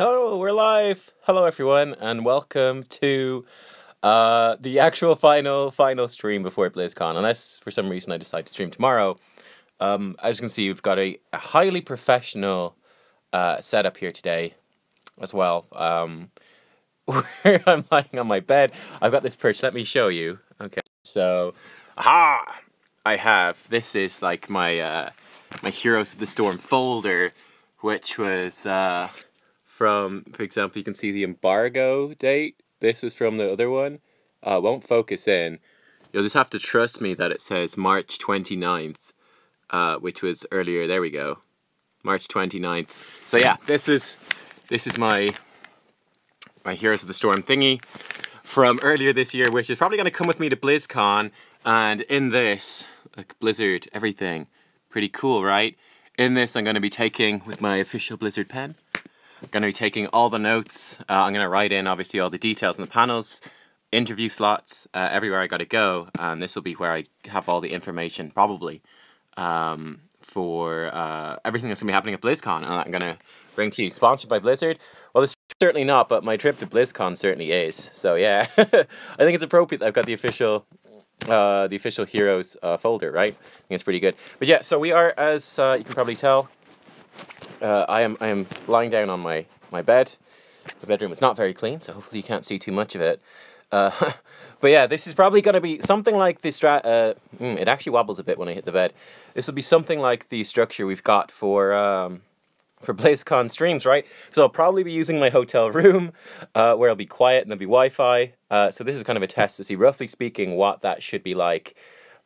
Oh, we're live! Hello, everyone, and welcome to the actual final stream before BlizzCon. Unless for some reason I decide to stream tomorrow. As you can see, you've got a highly professional setup here today, as well. Where I'm lying on my bed, I've got this perch. Let me show you. Okay, so aha! I have this is like my my Heroes of the Storm folder, which was from, for example, you can see the embargo date. This was from the other one. Won't focus in. You'll just have to trust me that it says March 29th, which was earlier. There we go. March 29th. So yeah, this is my Heroes of the Storm thingy from earlier this year, which is probably going to come with me to BlizzCon. And in this, like Blizzard, everything, pretty cool, right? In this, I'm going to be taking, with my official Blizzard pen, I'm going to be taking all the notes. I'm going to write in, obviously, all the details in the panels, interview slots, everywhere I got to go. And this will be where I have all the information, probably, for everything that's going to be happening at BlizzCon. And I'm going to bring to you. Sponsored by Blizzard? Well, it's certainly not, but my trip to BlizzCon certainly is. So, yeah. I think it's appropriate that I've got the official Heroes folder, right? I think it's pretty good. But yeah, so we are, as you can probably tell, I am lying down on my bed. The bedroom is not very clean, so hopefully you can't see too much of it. But yeah, this is probably going to be something like the it actually wobbles a bit when I hit the bed. This will be something like the structure we've got for BlizzCon streams, right? So I'll probably be using my hotel room, where I'll be quiet and there'll be Wi-Fi. So this is kind of a test to see, roughly speaking, what that should be like.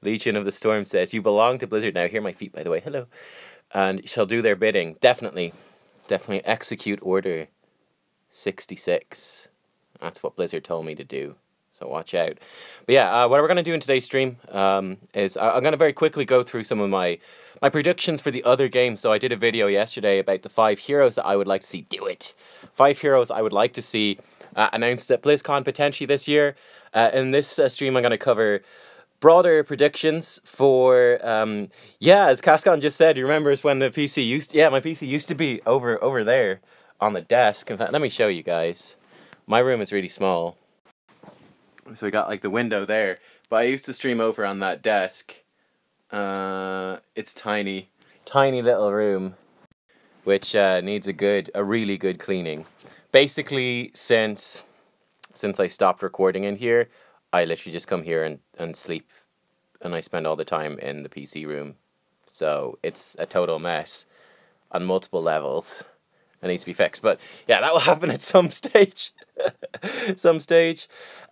Legion of the Storm says, "You belong to Blizzard now." Here are my feet, by the way. Hello. And shall do their bidding. Definitely execute Order 66. That's what Blizzard told me to do. So watch out. But yeah, what we're going to do in today's stream is I'm going to very quickly go through some of my predictions for the other games. So I did a video yesterday about the 5 heroes that I would like to see. Do it! 5 heroes I would like to see announced at BlizzCon potentially this year. In this stream, I'm going to cover broader predictions for, yeah, as Cascon just said, he remembers when the PC used, my PC used to be over there on the desk. In fact, let me show you guys. My room is really small. So we got like the window there, but I used to stream over on that desk. It's tiny little room, which needs a really good cleaning. Basically, since I stopped recording in here, I literally just come here and sleep, and I spend all the time in the PC room. So it's a total mess on multiple levels. It needs to be fixed. But yeah, that will happen at some stage.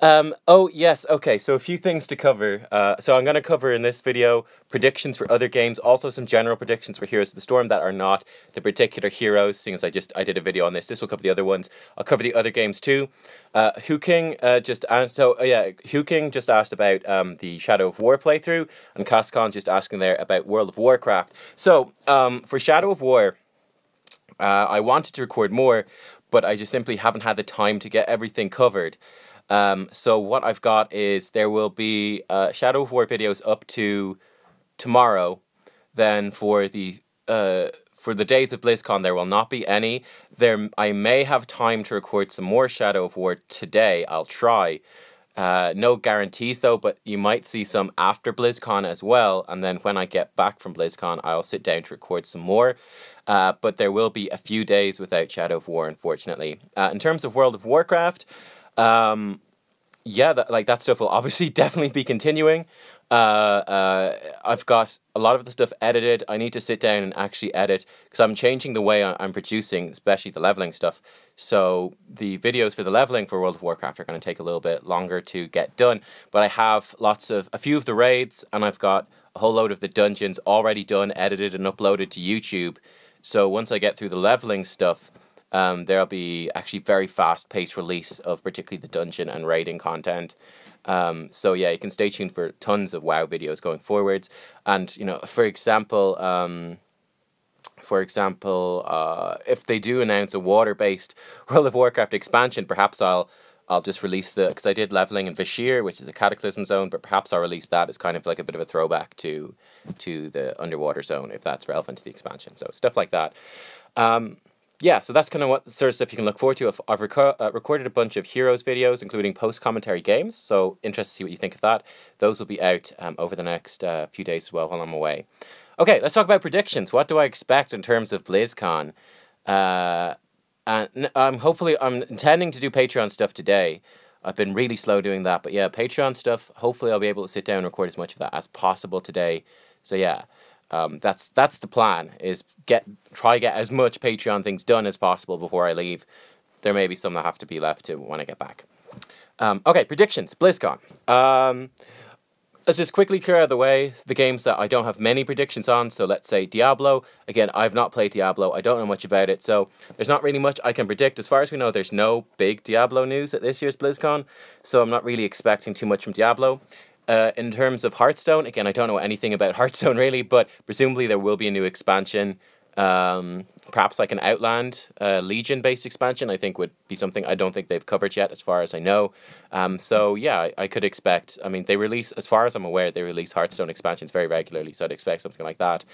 Oh, yes. Okay, so a few things to cover. So I'm going to cover in this video predictions for other games, also some general predictions for Heroes of the Storm that are not the particular heroes, seeing as I did a video on this. This will cover the other ones. I'll cover the other games too. Huking just asked about the Shadow of War playthrough, and Cascon just asking there about World of Warcraft. So for Shadow of War, I wanted to record more, but I just simply haven't had the time to get everything covered. So what I've got is there will be Shadow of War videos up to tomorrow. Then for the days of BlizzCon, there will not be any. I may have time to record some more Shadow of War today. I'll try. No guarantees though, but you might see some after BlizzCon as well. And then when I get back from BlizzCon, I'll sit down to record some more. But there will be a few days without Shadow of War, unfortunately. In terms of World of Warcraft, yeah, that stuff will obviously definitely be continuing. I've got a lot of the stuff edited. I need to sit down and actually edit, because I'm changing the way I'm producing, especially the leveling stuff. So the videos for the leveling for World of Warcraft are going to take a little bit longer to get done. But I have a few of the raids, and I've got a whole load of the dungeons already done, edited, and uploaded to YouTube. So once I get through the leveling stuff, there'll be actually very fast-paced release of particularly the dungeon and raiding content. So yeah, you can stay tuned for tons of WoW videos going forwards. And, you know, for example, if they do announce a water-based World of Warcraft expansion, perhaps I'll just release because I did leveling in Vashir, which is a Cataclysm zone, but perhaps I'll release that as kind of like a bit of a throwback to the underwater zone, if that's relevant to the expansion. So stuff like that. yeah, so that's kind of what sort of stuff you can look forward to. I've recorded a bunch of Heroes videos, including post-commentary games, so interested to see what you think of that. Those will be out over the next few days as well while I'm away. Okay, let's talk about predictions. What do I expect in terms of BlizzCon? And hopefully, I'm intending to do Patreon stuff today. I've been really slow doing that, but yeah, Patreon stuff, hopefully I'll be able to sit down and record as much of that as possible today. So yeah. That's the plan, is try get as much Patreon things done as possible before I leave. There may be some that have to be left to when I get back. Okay, predictions, BlizzCon. Let's just quickly clear out of the way the games that I don't have many predictions on. So let's say Diablo. Again, I've not played Diablo. I don't know much about it. So there's not really much I can predict. As far as we know, there's no big Diablo news at this year's BlizzCon. So I'm not really expecting too much from Diablo. In terms of Hearthstone, again, I don't know anything about Hearthstone really, but presumably there will be a new expansion. Perhaps like an Outland Legion-based expansion, I think would be something I don't think they've covered yet, as far as I know. So yeah, I could expect, I mean, they release, as far as I'm aware, they release Hearthstone expansions very regularly, so I'd expect something like that.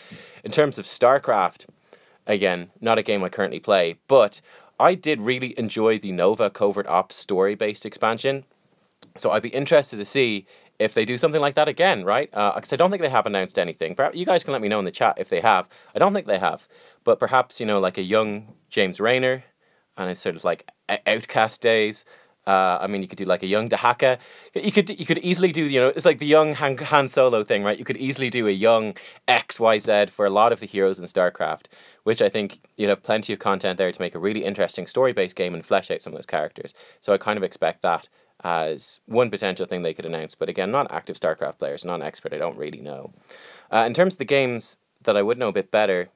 In terms of StarCraft, again, not a game I currently play, but I did really enjoy the Nova Covert Ops story-based expansion. So I'd be interested to see if they do something like that again, right? Because I don't think they have announced anything. Perhaps you guys can let me know in the chat if they have. I don't think they have. But perhaps, you know, like a young James Rayner, and it's sort of like Outcast days. I mean, you could do like a young Dahaka. You could easily do, you know, it's like the young Han Solo thing, right? You could easily do a young XYZ for a lot of the heroes in StarCraft, which I think you'd have plenty of content there to make a really interesting story-based game and flesh out some of those characters. So I kind of expect that as one potential thing they could announce. But again, not active StarCraft players, not an expert, I don't really know. In terms of the games that I would know a bit better,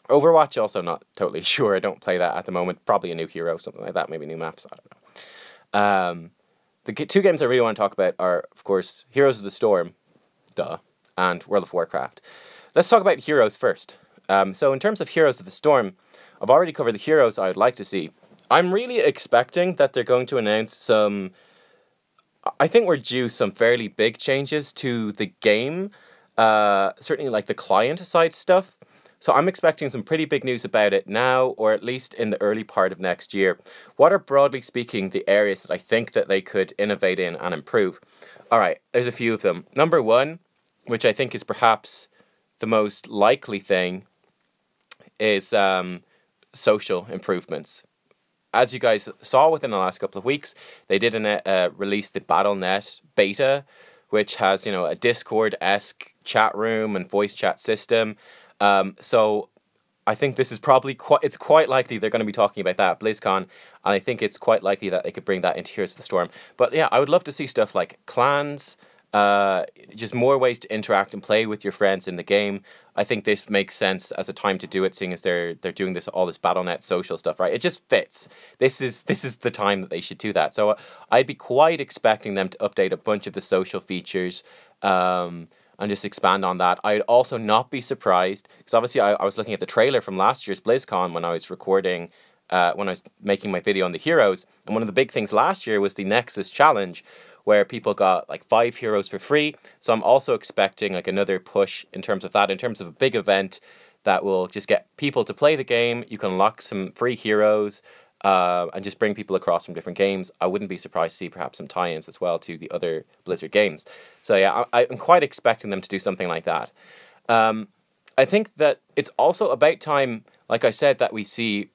Overwatch, also not totally sure. I don't play that at the moment. Probably a new hero, something like that, maybe new maps, I don't know. The two games I really want to talk about are, of course, Heroes of the Storm, duh, and World of Warcraft. Let's talk about Heroes first. So in terms of Heroes of the Storm, I've already covered the heroes I would like to see. I'm really expecting that they're going to announce some... I think we're due some fairly big changes to the game. Certainly like the client side stuff. So I'm expecting some pretty big news about it now, or at least in the early part of next year. What are, broadly speaking, the areas that I think that they could innovate in and improve? Alright, there's a few of them. Number one, which I think is perhaps the most likely thing, is social improvements. As you guys saw within the last couple of weeks, they did release the Battle.net beta, which has, you know, a Discord-esque chat room and voice chat system. So I think this is probably it's quite likely they're going to be talking about that at BlizzCon, and I think it's quite likely that they could bring that into Heroes of the Storm. But yeah, I would love to see stuff like clans, just more ways to interact and play with your friends in the game. I think this makes sense as a time to do it, seeing as they're doing all this Battle.net social stuff, right? It just fits. This is the time that they should do that. So I'd be quite expecting them to update a bunch of the social features, and just expand on that. I'd also not be surprised, because obviously I was looking at the trailer from last year's BlizzCon when I was recording, when I was making my video on the heroes, and one of the big things last year was the Nexus Challenge, where people got like 5 heroes for free. So I'm also expecting like another push in terms of that, in terms of a big event that will just get people to play the game. You can unlock some free heroes, and just bring people across from different games. I wouldn't be surprised to see perhaps some tie-ins as well to the other Blizzard games. So yeah, I'm quite expecting them to do something like that. I think that it's also about time, like I said, that we see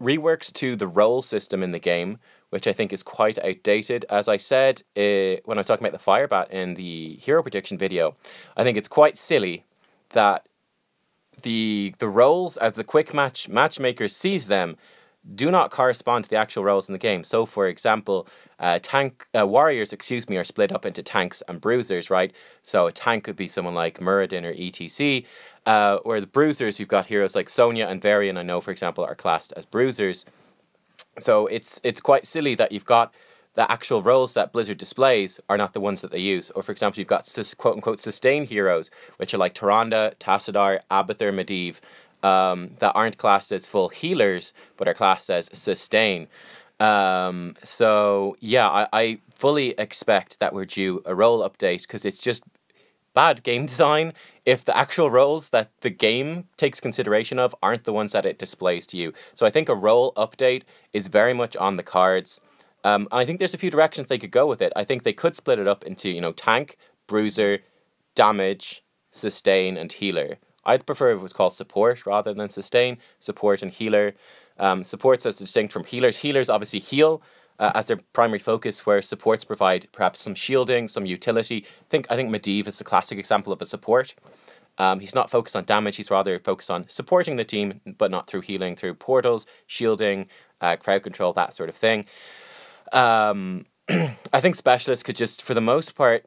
reworks to the role system in the game, which I think is quite outdated. As I said when I was talking about the Firebat in the hero prediction video, I think it's quite silly that the roles, as the quick matchmaker sees them, do not correspond to the actual roles in the game. So, for example, warriors, are split up into tanks and bruisers, right? So a tank could be someone like Muradin or ETC, or the bruisers, you've got heroes like Sonya and Varian, I know, for example, are classed as bruisers. So it's quite silly that you've got the actual roles that Blizzard displays are not the ones that they use. Or, for example, you've got quote-unquote sustain heroes, which are like Tyrande, Tassadar, Abathur, Medivh, that aren't classed as full healers, but are classed as sustain. So, yeah, I fully expect that we're due a role update, because it's just bad game design if the actual roles that the game takes consideration of aren't the ones that it displays to you. So I think a role update is very much on the cards. And I think there's a few directions they could go with it. I think they could split it up into, you know, tank, bruiser, damage, sustain, and healer. I'd prefer if it was called support rather than sustain. Support and healer. Supports as distinct from healers. Healers obviously heal as their primary focus, where supports provide perhaps some shielding, some utility. I think Medivh is the classic example of a support. He's not focused on damage, he's rather focused on supporting the team, but not through healing, through portals, shielding, crowd control, that sort of thing. I think specialists could just, for the most part,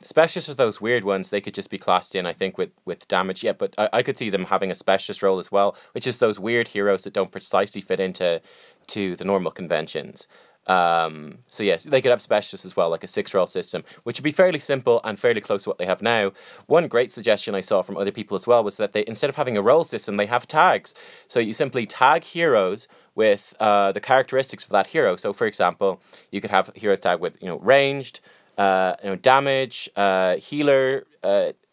specialists are those weird ones, they could just be classed in, I think, with damage. Yeah, but I could see them having a specialist role as well, which is those weird heroes that don't precisely fit into the normal conventions. So yes, they could have specialists as well, like a 6-role system, which would be fairly simple and fairly close to what they have now. One great suggestion I saw from other people as well was that they, instead of having a role system, they have tags. So you simply tag heroes with the characteristics of that hero. So for example, you could have heroes tag with, you know, ranged, damage, healer,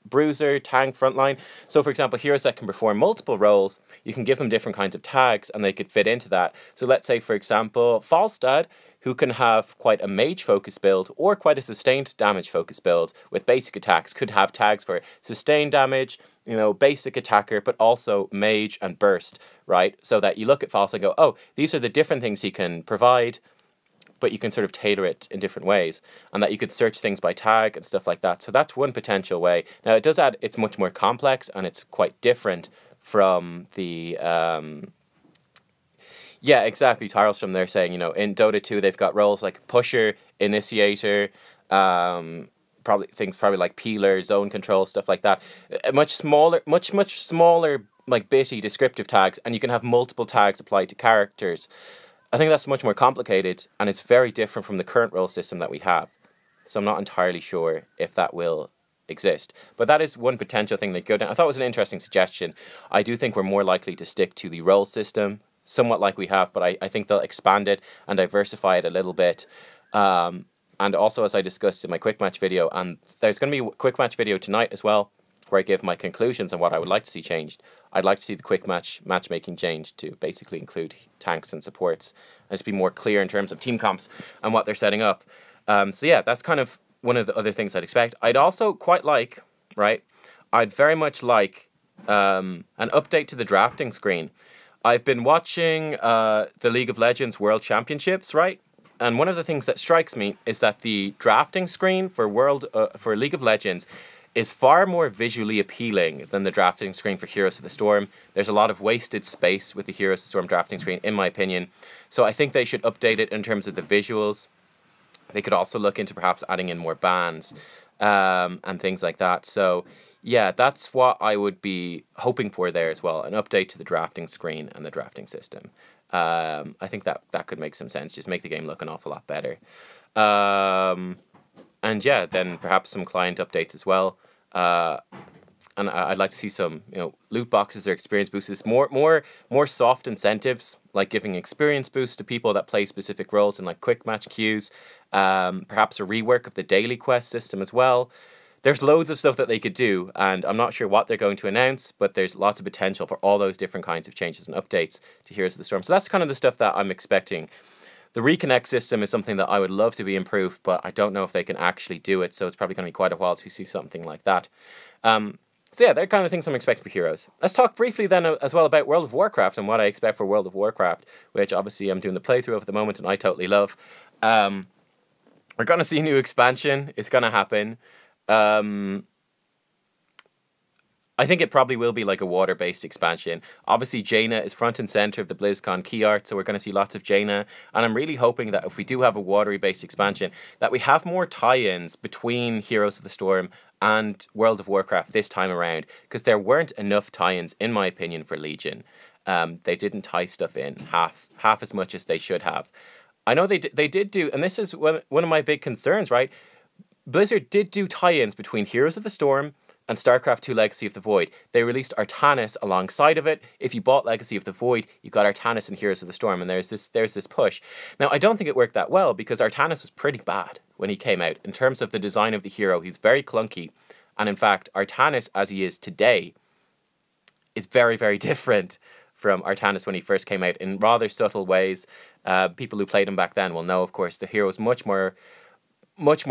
bruiser, tank, frontline. So for example, heroes that can perform multiple roles, you can give them different kinds of tags and they could fit into that. So let's say, for example, Falstad, who can have quite a mage focus build or quite a sustained damage focus build with basic attacks, could have tags for sustained damage, you know, basic attacker, but also mage and burst, right? So that you look at Falstad and go, oh, these are the different things he can provide, but you can sort of tailor it in different ways, and that you could search things by tag and stuff like that. So that's one potential way. Now it does add, it's much more complex and it's quite different from the, yeah, exactly, Tyrell's from there saying, you know, in Dota 2 they've got roles like pusher, initiator, probably like peeler, zone control, stuff like that. Much smaller, much smaller, like bitty descriptive tags, and you can have multiple tags applied to characters. I think that's much more complicated, and it's very different from the current role system that we have. So I'm not entirely sure if that will exist. But that is one potential thing that go down. I thought it was an interesting suggestion. I do think we're more likely to stick to the role system, somewhat like we have, but I think they'll expand it and diversify it a little bit. And also, as I discussed in my quick match video, and there's going to be a quick match video tonight as well, where I give my conclusions on what I would like to see changed. I'd like to see the quick matchmaking change to basically include tanks and supports, and just be more clear in terms of team comps and what they're setting up. So yeah, that's kind of one of the other things I'd expect. I'd also quite like, right, I'd very much like an update to the drafting screen. I've been watching the League of Legends World Championships, right? And one of the things that strikes me is that the drafting screen for League of Legends is far more visually appealing than the drafting screen for Heroes of the Storm. There's a lot of wasted space with the Heroes of the Storm drafting screen, in my opinion. So I think they should update it in terms of the visuals. They could also look into perhaps adding in more bans and things like that. So yeah, that's what I would be hoping for there as well, an update to the drafting screen and the drafting system. I think that could make some sense, just make the game look an awful lot better. And yeah, then perhaps some client updates as well. And I'd like to see some, you know, loot boxes or experience boosts, more soft incentives, like giving experience boosts to people that play specific roles in like quick match queues. Perhaps a rework of the daily quest system as well. There's loads of stuff that they could do, and I'm not sure what they're going to announce, but there's lots of potential for all those different kinds of changes and updates to Heroes of the Storm. So that's kind of the stuff that I'm expecting. The reconnect system is something that I would love to be improved, but I don't know if they can actually do it, so it's probably going to be quite a while till we see something like that. So yeah, they're kind of things I'm expecting for Heroes. Let's talk briefly then as well about World of Warcraft and what I expect for World of Warcraft, which obviously I'm doing the playthrough of at the moment and I totally love. We're going to see a new expansion. It's going to happen. I think it probably will be like a water-based expansion. Obviously, Jaina is front and center of the BlizzCon key art, so we're going to see lots of Jaina. And I'm really hoping that if we do have a watery-based expansion, that we have more tie-ins between Heroes of the Storm and World of Warcraft this time around, because there weren't enough tie-ins, in my opinion, for Legion. They didn't tie stuff in half as much as they should have. I know they did do, and this is one of my big concerns, right? Blizzard did do tie-ins between Heroes of the Storm and StarCraft 2 Legacy of the Void. They released Artanis alongside of it. If you bought Legacy of the Void, you got Artanis and Heroes of the Storm, and there's this push. Now, I don't think it worked that well, because Artanis was pretty bad when he came out. In terms of the design of the hero, he's very clunky, And in fact, Artanis, as he is today, is very, very different from Artanis when he first came out in rather subtle ways. People who played him back then will know, of course, the hero is much more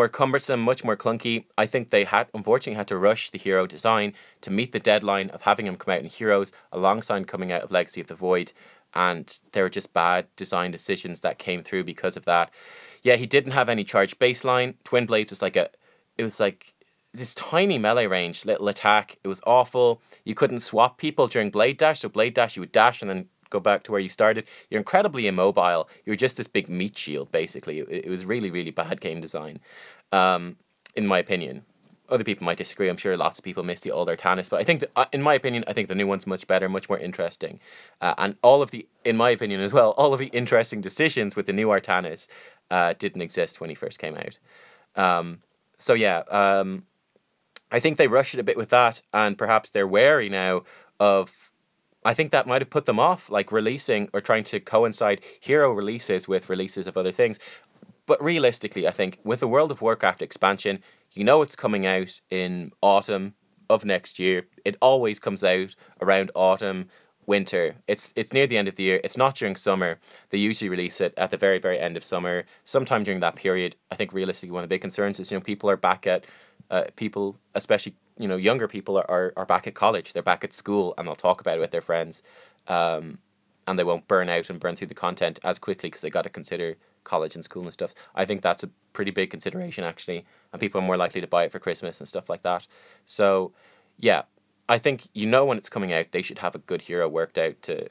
cumbersome, much more clunky. I think they unfortunately had to rush the hero design to meet the deadline of having him come out in Heroes alongside coming out of Legacy of the Void, and there were just bad design decisions that came through because of that. Yeah, he didn't have any charged baseline. Twin Blades was like this tiny melee range little attack. It was awful. You couldn't swap people during Blade Dash, so Blade Dash you would dash and then go back to where you started. You're incredibly immobile. You're just this big meat shield, basically. It was really, really bad game design, in my opinion. Other people might disagree. I'm sure lots of people miss the old Artanis, but I think that, in my opinion, I think the new one's much better, much more interesting. And in my opinion as well, all of the interesting decisions with the new Artanis didn't exist when he first came out. So yeah, I think they rushed it a bit with that, and perhaps they're wary now of... I think that might have put them off, like releasing or trying to coincide hero releases with releases of other things. But realistically, I think with the World of Warcraft expansion, you know it's coming out in autumn of next year. It always comes out around autumn, winter. It's near the end of the year. It's not during summer. They usually release it at the very, very end of summer, sometime during that period. I think realistically one of the big concerns is, people are back at, people, especially, younger people are back at college. They're back at school and they'll talk about it with their friends. And they won't burn out and burn through the content as quickly because they got to consider college and school and stuff. I think that's a pretty big consideration, actually. And people are more likely to buy it for Christmas and stuff like that. So, yeah, I think when it's coming out, they should have a good hero worked out to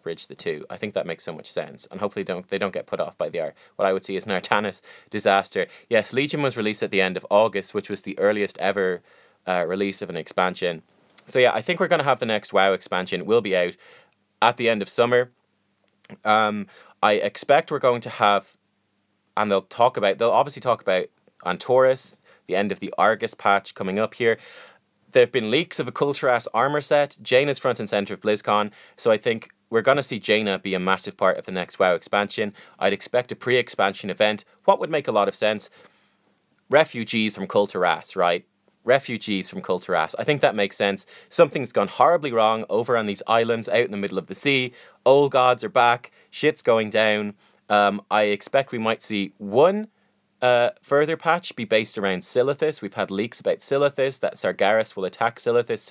bridge the two. I think that makes so much sense, and hopefully they don't get put off by what I would see as an Artanis disaster. Yes, Legion was released at the end of August, which was the earliest ever release of an expansion. So yeah, I think we're going to have the next WoW expansion will be out at the end of summer. I expect we're going to have, and they'll obviously talk about Antorus, the end of the Argus patch coming up here. There have been leaks of a Kulturas armor set. Jaina's front and center of BlizzCon, so I think we're going to see Jaina be a massive part of the next WoW expansion. I'd expect a pre-expansion event. What would make a lot of sense? Refugees from Kulturas, right? Refugees from Kulturas. I think that makes sense. Something's gone horribly wrong over on these islands out in the middle of the sea. Old gods are back. Shit's going down. I expect we might see one further patch be based around Silithus. We've had leaks about Silithus, that Sargeras will attack Silithus.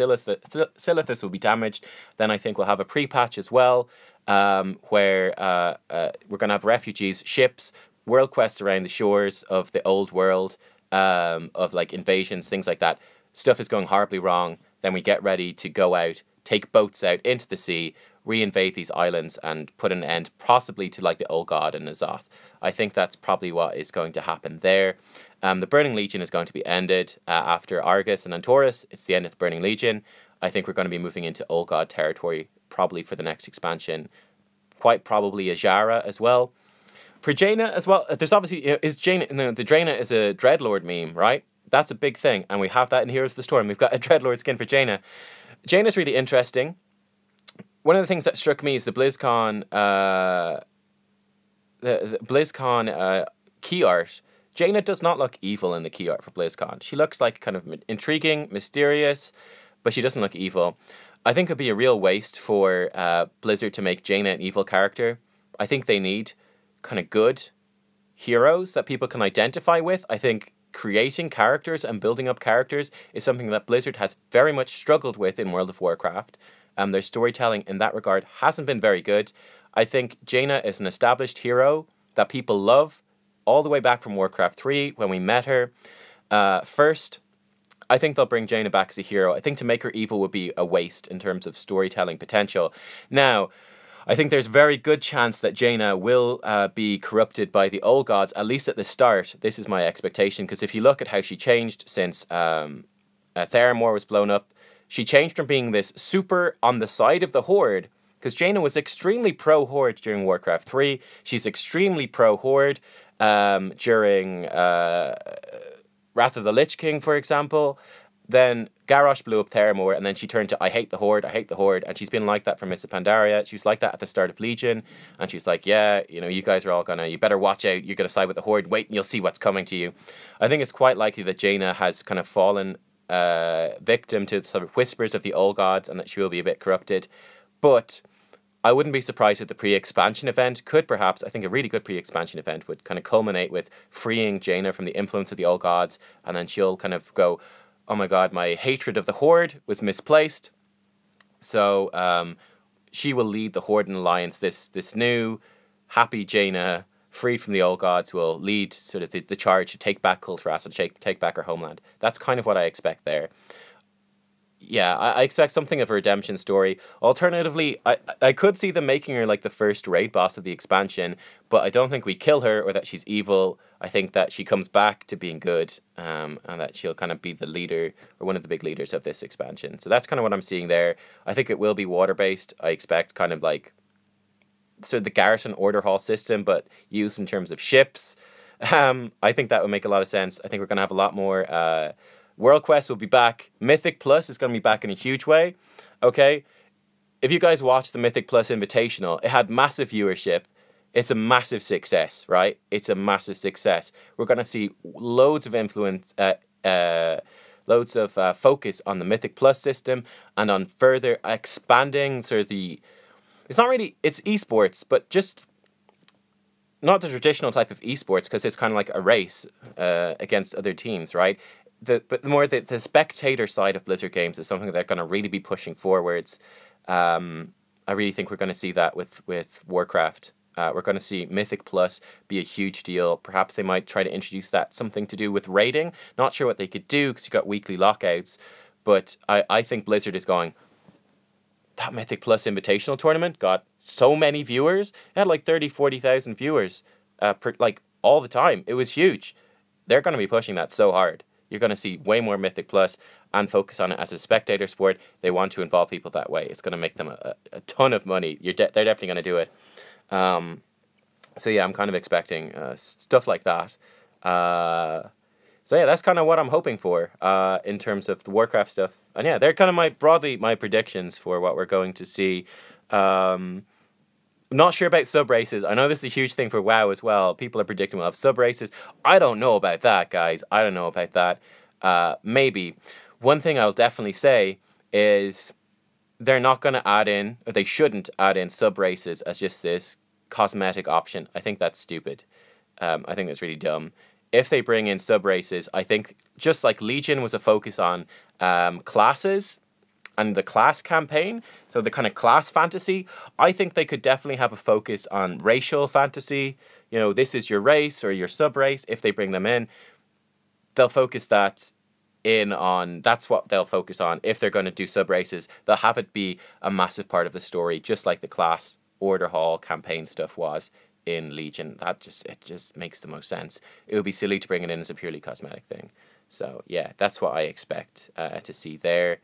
Silithus will be damaged. Then I think we'll have a pre-patch as well, where we're going to have refugees, ships, world quests around the shores of the old world, of like invasions, things like that. Stuff is going horribly wrong. Then we get ready to go out, take boats out into the sea, reinvade these islands and put an end possibly to like the Old God and N'Zoth. I think that's probably what is going to happen there. The Burning Legion is going to be ended after Argus and Antorus. It's the end of the Burning Legion. I think we're going to be moving into Old God territory probably for the next expansion. Quite probably Ajara as well. For Jaina as well, there's obviously, the Jaina is a Dreadlord meme, right? That's a big thing, and we have that in Heroes of the Storm. We've got a Dreadlord skin for Jaina. Jaina's really interesting. One of the things that struck me is the BlizzCon, the BlizzCon key art. Jaina does not look evil in the key art for BlizzCon. She looks like kind of intriguing, mysterious, but she doesn't look evil. I think it'd be a real waste for Blizzard to make Jaina an evil character. I think they need kind of good heroes that people can identify with. I think creating characters and building up characters is something that Blizzard has very much struggled with in World of Warcraft. Their storytelling in that regard hasn't been very good. I think Jaina is an established hero that people love all the way back from Warcraft 3 when we met her. First, I think they'll bring Jaina back as a hero. I think to make her evil would be a waste in terms of storytelling potential. Now, I think there's a very good chance that Jaina will be corrupted by the old gods, at least at the start. This is my expectation, because if you look at how she changed since Theramore was blown up, she changed from being this super on the side of the Horde, because Jaina was extremely pro-Horde during Warcraft 3. She's extremely pro-Horde during Wrath of the Lich King, for example. Then Garrosh blew up Theramore, and then she turned to I hate the Horde, and she's been like that from Mists of Pandaria. She was like that at the start of Legion, and she's like, yeah, you guys are all you better watch out, you're gonna side with the Horde, wait and you'll see what's coming to you. I think it's quite likely that Jaina has kind of fallen victim to sort of whispers of the old gods and that she will be a bit corrupted. But I wouldn't be surprised if the pre-expansion event could perhaps, I think a really good pre-expansion event would kind of culminate with freeing Jaina from the influence of the old gods, and then she'll kind of go, oh my god, my hatred of the Horde was misplaced. So she will lead the Horde and Alliance, this new, happy Jaina, freed from the old gods, will lead sort of the charge to take back Kulturas and take back her homeland. That's kind of what I expect there. Yeah, I expect something of a redemption story. Alternatively, I could see them making her like the first raid boss of the expansion, but I don't think we kill her or that she's evil. I think that she comes back to being good, and that she'll kind of be the leader or one of the big leaders of this expansion. So that's kind of what I'm seeing there. I think it will be water-based. I expect kind of like sort of the garrison order hall system, but used in terms of ships. I think that would make a lot of sense. I think we're going to have a lot more... World Quest will be back. Mythic Plus is going to be back in a huge way. Okay? If you guys watched the Mythic Plus Invitational, it had massive viewership. It's a massive success, right? It's a massive success. We're going to see loads of influence, loads of focus on the Mythic Plus system and on further expanding sort of the... It's not really... It's esports, but just... Not the traditional type of esports, because it's kind of like a race against other teams, right? But more the spectator side of Blizzard games is something that they're going to really be pushing forwards. I really think we're going to see that with Warcraft. We're going to see Mythic Plus be a huge deal. Perhaps they might try to introduce that, something to do with raiding. Not sure what they could do because you got weekly lockouts. But I think Blizzard is going, that Mythic Plus Invitational tournament got so many viewers. It had like 40,000 viewers like all the time. It was huge. They're going to be pushing that so hard. You're going to see way more Mythic Plus and focus on it as a spectator sport. They want to involve people that way. It's going to make them a ton of money. They're definitely going to do it. So yeah, I'm kind of expecting stuff like that. So yeah, that's kind of what I'm hoping for in terms of the Warcraft stuff. And yeah, they're kind of broadly my predictions for what we're going to see. I'm not sure about sub-races. I know this is a huge thing for WoW as well. People are predicting we'll have sub-races. I don't know about that, guys. I don't know about that. Maybe. One thing I'll definitely say is they're not going to add in, or they shouldn't add in sub-races as just this cosmetic option. I think that's stupid. I think that's really dumb. If they bring in sub-races, I think just like Legion was a focus on classes and the class campaign, so the kind of class fantasy, I think they could definitely have a focus on racial fantasy. You know, this is your race or your sub-race. If they bring them in, they'll focus that in on, that's what they'll focus on. If they're going to do sub-races, they'll have it be a massive part of the story, just like the class, order hall, campaign stuff was in Legion. It just makes the most sense. It would be silly to bring it in as a purely cosmetic thing. So yeah, that's what I expect to see there.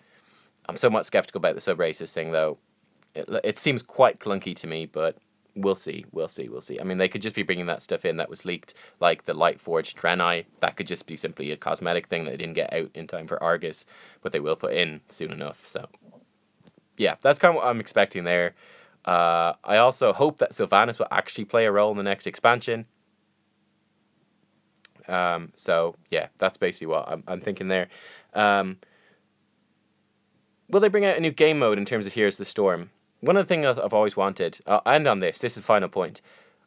I'm somewhat skeptical about the sub-races thing, though. It seems quite clunky to me, but we'll see. We'll see. We'll see. I mean, they could just be bringing that stuff in that was leaked, like the Lightforged Draenei. That could just be simply a cosmetic thing that they didn't get out in time for Argus, but they will put in soon enough. So, yeah, that's kind of what I'm expecting there. I also hope that Sylvanas will actually play a role in the next expansion. So, yeah, that's basically what I'm thinking there. Will they bring out a new game mode in terms of Heroes of the Storm? One of the things I've always wanted, I'll end on this is the final point.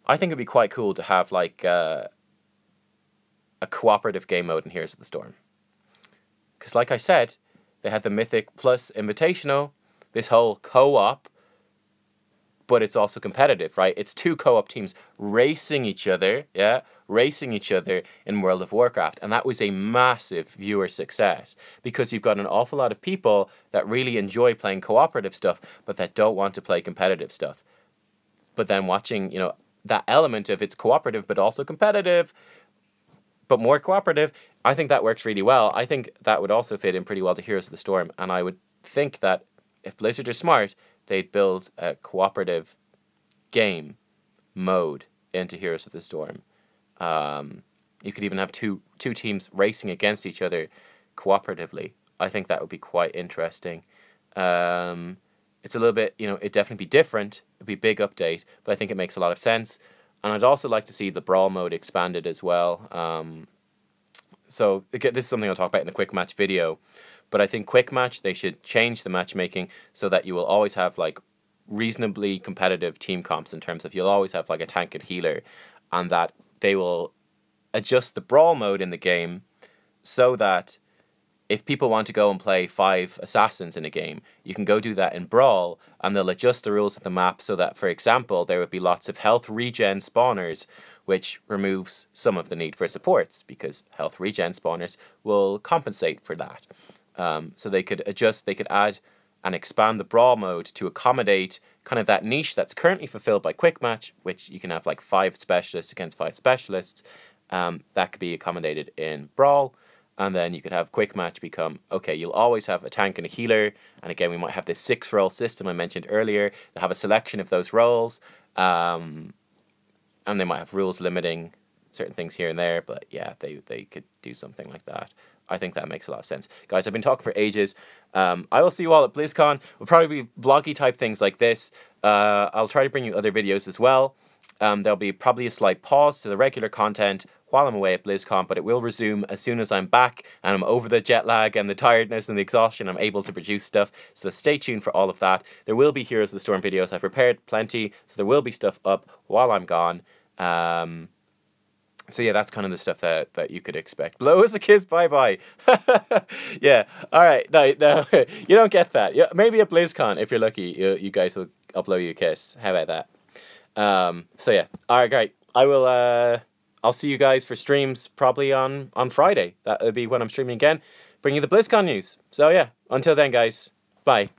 I think it'd be quite cool to have like a cooperative game mode in Heroes of the Storm. Because like I said, they had the Mythic Plus Invitational, this whole co-op, but it's also competitive, right? It's two co-op teams racing each other, yeah? Racing each other in World of Warcraft. And that was a massive viewer success because you've got an awful lot of people that really enjoy playing cooperative stuff, but that don't want to play competitive stuff. But then watching, you know, that element of it's cooperative, but also competitive, but more cooperative, I think that works really well. I think that would also fit in pretty well to Heroes of the Storm. And I would think that if Blizzard are smart, they'd build a cooperative game mode into Heroes of the Storm. You could even have two teams racing against each other cooperatively. I think that would be quite interesting. It's a little bit, you know, it'd definitely be different. It'd be a big update, but I think it makes a lot of sense. And I'd also like to see the Brawl mode expanded as well. So again, this is something I'll talk about in the quick match video, but I think quick match, they should change the matchmaking so that you will always have like reasonably competitive team comps, in terms of you'll always have like a tank and healer, and that they will adjust the brawl mode in the game so that if people want to go and play 5 assassins in a game, you can go do that in Brawl, and they'll adjust the rules of the map so that, for example, there would be lots of health regen spawners, which removes some of the need for supports, because health regen spawners will compensate for that. So they could adjust, they could add and expand the Brawl mode to accommodate kind of that niche that's currently fulfilled by Quick Match, which you can have like 5 specialists against 5 specialists. That could be accommodated in Brawl. And then you could have Quick Match become, okay, you'll always have a tank and a healer. And again, we might have this 6-role system I mentioned earlier. They'll have a selection of those roles. And they might have rules limiting certain things here and there. But yeah, they could do something like that. I think that makes a lot of sense. Guys, I've been talking for ages. I will see you all at BlizzCon. We'll probably be vloggy type things like this. I'll try to bring you other videos as well. There'll be probably a slight pause to the regular content while I'm away at BlizzCon, but it will resume as soon as I'm back and I'm over the jet lag and the tiredness and the exhaustion. I'm able to produce stuff, so stay tuned for all of that. There will be Heroes of the Storm videos. I've prepared plenty, so there will be stuff up while I'm gone. So yeah, that's kind of the stuff that you could expect. Blow us a kiss, bye-bye. Yeah, all right. No, you don't get that. Yeah, maybe at BlizzCon, if you're lucky, you guys will upload you a kiss. How about that? So yeah, all right, great. I'll see you guys for streams probably on Friday. That'll be when I'm streaming again, bringing you the BlizzCon news. So yeah, until then, guys, bye.